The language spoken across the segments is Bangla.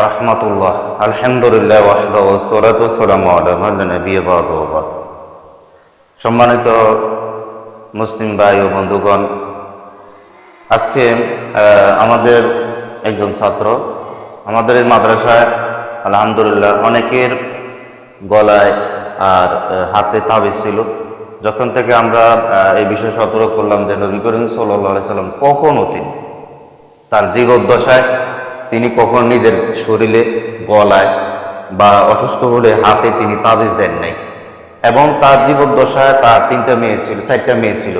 রাহমাতুল্লাহ আলহামদুলিল্লাহ ওয়াহদা ওয়াসসালাতু ওয়াসসালামু আলা মান লা নাবিয়্যা বা'দাহু বা'দ। সম্মানিত মুসলিম ভাই ও বন্ধুগণ, আজকে আমাদের একজন ছাত্র আমাদের এই মাদ্রাসায় আলহামদুলিল্লাহ অনেকের গলায় আর হাতে তাবিজ ছিল। যখন থেকে আমরা এই বিষয়ে সতর্ক করলাম যে নবী করিম সাল্লাল্লাহু আলাইহি সাল্লাম কখনো তার জীবদ্দশায় তিনি কখনো নিজের শরীরে গলায় বা অসুস্থ হলে হাতে তিনি তাবিজ দেন নাই। এবং তার জীবদ্দশায় তার চারটা মেয়ে ছিল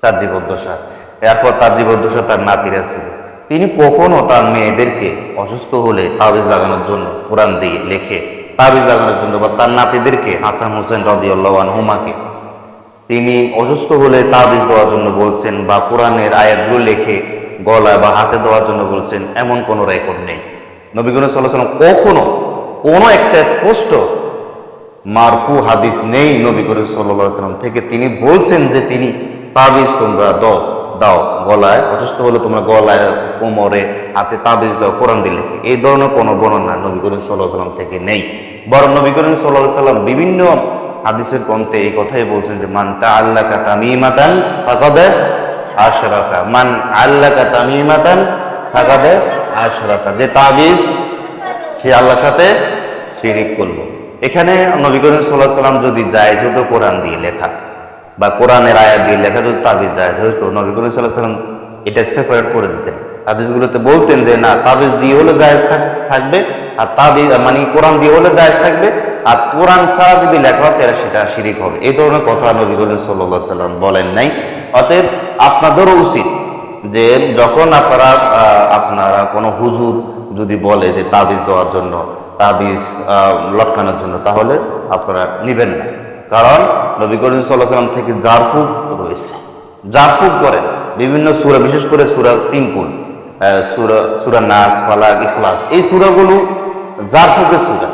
তার জীবদ্দশায়। এরপর তার জীবদ্দশায় তার নাতিরা ছিল। তিনি কখনো তার মেয়েদেরকে অসুস্থ হলে তাবিজ লাগানোর জন্য কোরআন দিয়ে লেখে তাবিজ লাগানোর জন্য, বা তার নাতিদেরকে হাসান হোসেন রাদিয়াল্লাহু আনহুমাকে তিনি অসুস্থ হলে তাবিজ দেওয়ার জন্য বলছেন বা কোরআনের আয়াতগুলো লেখে গলায় বা হাতে দেওয়ার জন্য বলছেন, এমন কোনো রেকর্ড নেই। নবী করিম সাল্লাল্লাহু আলাইহি ওয়াসাল্লাম কখনো কোনো একটা স্পষ্ট মারফু হাদিস নেই নবী করিম সাল্লাল্লাহু আলাইহি ওয়াসাল্লাম থেকে তিনি বলছেন যে তিনি তাবিজ তোমরা দাও গলায় অসুস্থ হলে তোমরা গলায়, কোমরে, হাতে তাবিজ দাও কোরআন দিলে। এই ধরনের কোনো বর্ণনা নবী করিম সাল্লাল্লাহু আলাইহি ওয়াসাল্লাম থেকে নেই। বরং নবী করিম সাল্লাল্লাহু আলাইহি ওয়াসাল্লাম বিভিন্ন হাদিসের গ্রন্থে এই কথাই বলছেন যে মান তাআল্লাকা তামিমাতান ফাকাদ আশরাকা, মান আল্লাকা তামিমাতান ফাকাদ আশরাকা, যে তাবিজ সে আল্লাহর সাথে শিরিক করলো। এখানে নবী করিম সাল্লাল্লাহু আলাইহি ওয়াসাল্লাম যদি জায়েজ হতো কোরআন দিয়ে লেখা বা কোরআনের আয়াত দিয়ে লেখা, যদি তাবিজ জায়েজ হতো নবী করিম সাল্লাল্লাহু আলাইহি ওয়াসাল্লাম এটা সেপারেট করে দিতেন। হাদিসগুলোতে বলতেন যে না, তাবিজ দিয়ে হলে জায়েজ থাকবে, আর তাবিজ মানে কোরআন দিয়ে হলে জায়েজ থাকবে, আর কোরআন ছাড়া যদি লেখা হয় তাহলে সেটা শিরিক হবে। এই ধরনের কথা নবী করিম সাল্লাল্লাহু আলাইহি ওয়াসাল্লাম বলেন নাই। অতএব আপনাদেরও উচিত যে যখন আপনারা কোনো হুজুর যদি বলে যে তাবিজ দেওয়ার জন্য, তাবিজ লটকানোর জন্য, তাহলে আপনারা নিবেন না। কারণ নবী করিম সাল্লাল্লাহু আলাইহি ওয়াসাল্লাম থেকে জারফুক রয়েছে, জারফুক করেন বিভিন্ন সূরা, বিশেষ করে সূরা তিনকুল, সূরা নাস, ফালাক, ইখলাস, এই সূরাগুলো জারফুকের সূরা।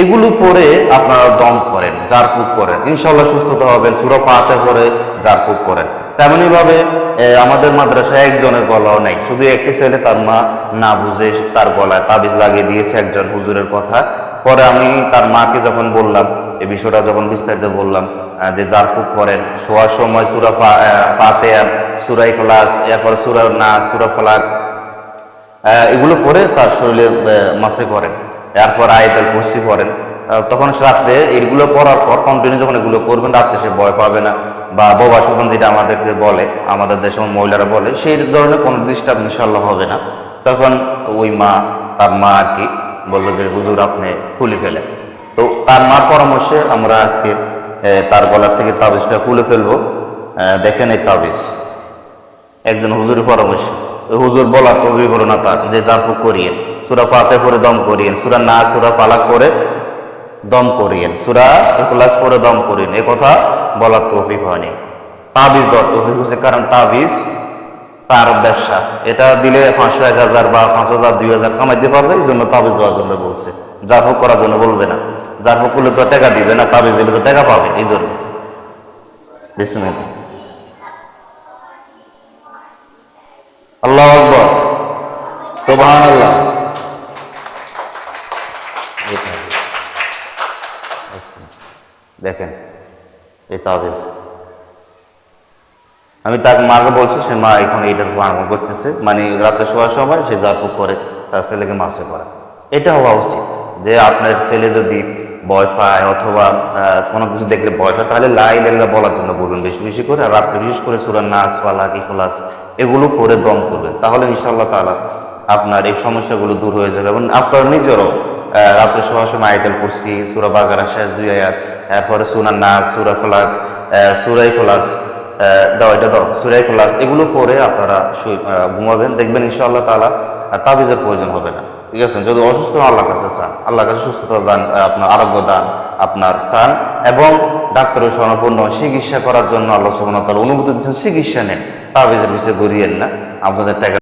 এগুলো পড়ে আপনারা দম করেন, জারফুক করেন, ইনশাআল্লাহ সুস্থতা হবেন। সূরা ফাতিহা পড়ে জারফুক করেন। তেমনি ভাবে আমাদের মাদ্রাসায় একজনের গলাও নাই, শুধু একটি ছেলে তার মা না বুঝে তার গলায় তাবিজ লাগিয়ে দিয়েছে একজন হুজুরের কথা। পরে আমি তার মাকে যখন বললাম, এই বিষয়টা যখন বিস্তারিত বললাম যে জারফুক করেন, শোয়ার সময় সূরা ফাতিহা, সূরা ইখলাস, এরপর সূরা নাস, সূরা ফালাক, এগুলো পড়ে তার শরীরে মাসে করেন। এরপর আয়াতুল কুরসি পড়েন। তখন রাত্রে এগুলো পড়ার পর কন্টিনিউ যখন এগুলো করবেন, রাত্রে সে ভয় পাবে না, বা বোবা শোভন যেটা আমাদেরকে বলে, আমাদের দেশের মহিলারা বলে, সেই ধরনের কোনো ডিস্টার্ব ইনশাআল্লাহ হবে না। তখন ওই তার মা আর কি বললো যে হুজুর আপনি খুলে ফেলেন। তো তার মার পরামর্শে আমরা আজকে তার গলার থেকে তাবিজটা খুলে ফেলবো। দেখেন এই তাবিজ একজন হুজুরের পরামর্শে, হুজুর বলা তো বিবরণ তার যে জারফুক করিয়েন, সূরা ফাতিহা পড়ে দম করিয়েন, সূরা নাস, সূরা ফালাক পড়ে দম করিয়েন, সূরা ইখলাস পড়ে দম করিয়েন, এ কথা বলার তৌফিক হয়নি। তাবিজ দেওয়ার তৌফিক হয়েছে, কারণ তাবিজ তার ব্যবসা, এটা দিলে 500, 1000 বা 5000, 2000 কামাইতে পারবে। এই জন্য তাবিজ দেওয়ার জন্য বলছে, জারফুক করার জন্য বলবে না। জারফুক করলে তো টাকা দিবে না, তাবিজ দিলে তো টাকা পাবে, এই জন্য। বিসমিল্লাহ, আল্লাহু আকবার, সুবহানাল্লাহ। দেখেন এই তাবিজ, আমি তার মাকে বলছি, সে মা এখন এইটার আমল করতেছে, মানে রাতে শোয়ার সময় সে জারফুক করে তার ছেলেকে মাসে করে। এটা হওয়া উচিত যে আপনার ছেলে যদি ভয় পায় অথবা কোনো কিছু দেখলে ভয় পায়, তাহলে লা ইলাহা ইল্লাল্লাহ বলার জন্য বলবেন বেশি বেশি করে। আর রাত্রে বিশেষ করে সূরা নাস, ফালাক, ইখলাস এগুলো পড়ে দম করবেন, তাহলে ইনশাআল্লাহ তাআলা আপনার এই সমস্যাগুলো দূর হয়ে যাবে। এবং আপনার নিজেরও রাত্রে শোয়ার সময় আয়াতুল কুরসি, সূরা বাকারা শেষ 2 আয়াত, এরপরে সূরা নাস, সূরা ফালাক, সূরা ইখলাস সূরা ইখলাস, এগুলো পড়ে আপনারা ঘুমাবেন। দেখবেন ইনশাআল্লাহ তাআলা তাবিজের প্রয়োজন হবে না। ঠিক আছে? যদি অসুস্থ আল্লাহর কাছে চান, আল্লাহর কাছে সুস্থতা দান, আপনার আরোগ্য দান আপনার চান, এবং ডাক্তারের স্বর্ণপূর্ণ চিকিৎসা করার জন্য আল্লাহ সুবহানাহু ওয়া তাআলা অনুমতি দিচ্ছেন, চিকিৎসা নেন, তাবিজের পিছিয়ে ঘুরিয়েন না। আপনাদের টাকা